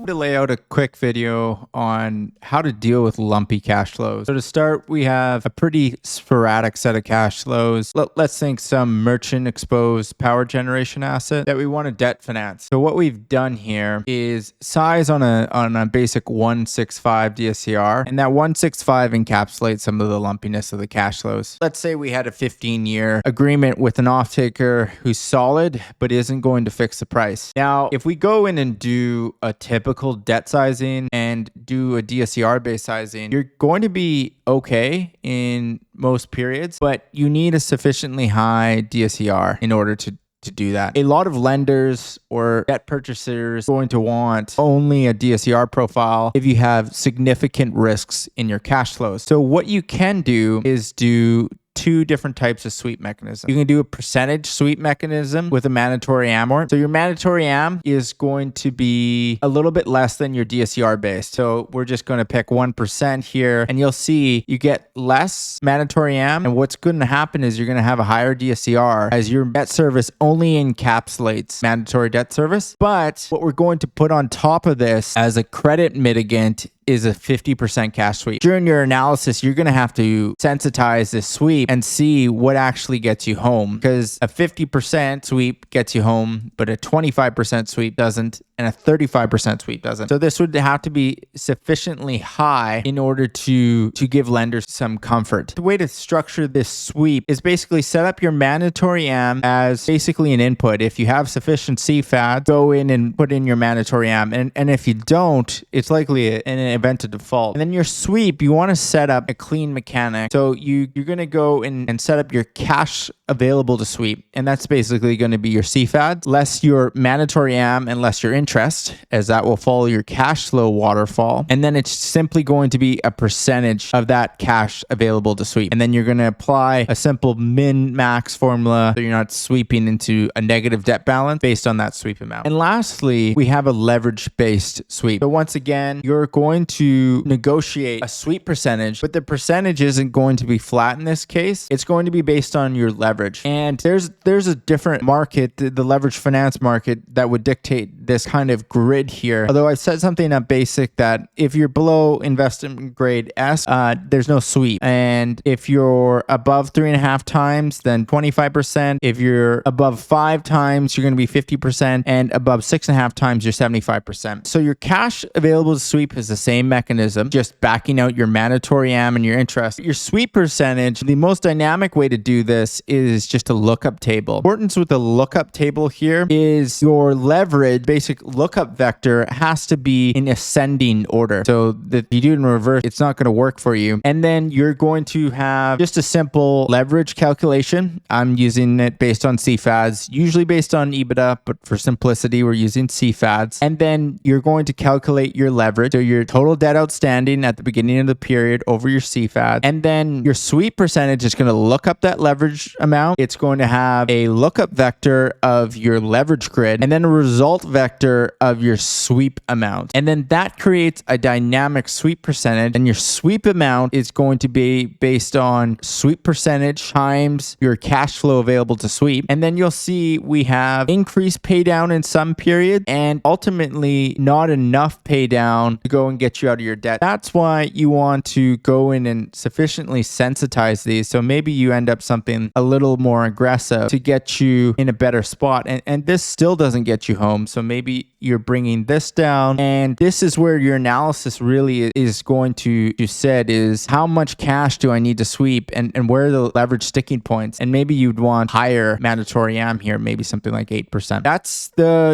To lay out a quick video on how to deal with lumpy cash flows. So to start, we have a pretty sporadic set of cash flows. Let's think some merchant exposed power generation asset that we want to debt finance. So what we've done here is size on a basic 165 DSCR, and that 165 encapsulates some of the lumpiness of the cash flows. Let's say we had a 15-year agreement with an off-taker who's solid but isn't going to fix the price. Now, if we go in and do a typical debt sizing and do a DSCR-based sizing, you're going to be okay in most periods, but you need a sufficiently high DSCR in order to do that. A lot of lenders or debt purchasers are going to want only a DSCR profile if you have significant risks in your cash flows. So what you can do is do two different types of sweep mechanism. You can do a percentage sweep mechanism with a mandatory amort. So your mandatory am is going to be a little bit less than your DSCR base. So we're just going to pick 1% here, and you'll see you get less mandatory am. And what's going to happen is you're going to have a higher DSCR as your debt service only encapsulates mandatory debt service. But what we're going to put on top of this as a credit mitigant is a 50% cash sweep. During your analysis, you're going to have to sensitize this sweep and see what actually gets you home, because a 50% sweep gets you home, but a 25% sweep doesn't, and a 35% sweep doesn't. So this would have to be sufficiently high in order to give lenders some comfort. The way to structure this sweep is basically set up your mandatory am as basically an input. If you have sufficient CFADS, go in and put in your mandatory am. And if you don't, it's likely an event of default. And then your sweep, you want to set up a clean mechanic. So you're going to go in and set up your cash available to sweep. And that's basically going to be your CFADS, less your mandatory am and less your interest, as that will follow your cash flow waterfall. And then it's simply going to be a percentage of that cash available to sweep. And then you're going to apply a simple min-max formula so you're not sweeping into a negative debt balance based on that sweep amount. And lastly, we have a leverage-based sweep. So once again, you're going to negotiate a sweep percentage, but the percentage isn't going to be flat in this case. It's going to be based on your leverage. And there's a different market, the leverage finance market, that would dictate this kind of grid here. Although I said something at basic that if you're below investment grade S, there's no sweep. And if you're above 3.5 times, then 25%. If you're above 5 times, you're going to be 50%. And above 6.5 times, you're 75%. So your cash available to sweep is the same mechanism, just backing out your mandatory am and your interest. Your sweep percentage, the most dynamic way to do this is just a lookup table. Importance with the lookup table here is your leverage, basic lookup vector, has to be in ascending order. So that you do it in reverse, it's not going to work for you. And then you're going to have just a simple leverage calculation. I'm using it based on CFADS, usually based on EBITDA, but for simplicity, we're using CFADS. And then you're going to calculate your leverage, so your total debt outstanding at the beginning of the period over your CFADS. And then your sweep percentage is going to look up that leverage amount. It's going to have a lookup vector of your leverage grid and then a result vector of your sweep amount. And then that creates a dynamic sweep percentage. And your sweep amount is going to be based on sweep percentage times your cash flow available to sweep. And then you'll see we have increased pay down in some periods and ultimately not enough pay down to go and get you out of your debt. That's why you want to go in and sufficiently sensitize these. So maybe you end up something a little more aggressive to get you in a better spot. And this still doesn't get you home. So maybe you're bringing this down. And this is where your analysis really is going to set is how much cash do I need to sweep and where are the leverage sticking points? And maybe you'd want higher mandatory am here, maybe something like 8%. That's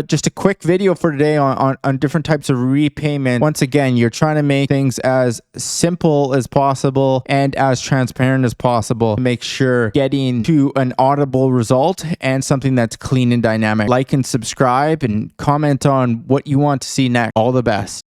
just a quick video for today on different types of repayment. Once again, you're trying to make things as simple as possible and as transparent as possible to make sure getting to an audible result and something that's clean and dynamic. Like and subscribe and comment on what you want to see next. All the best.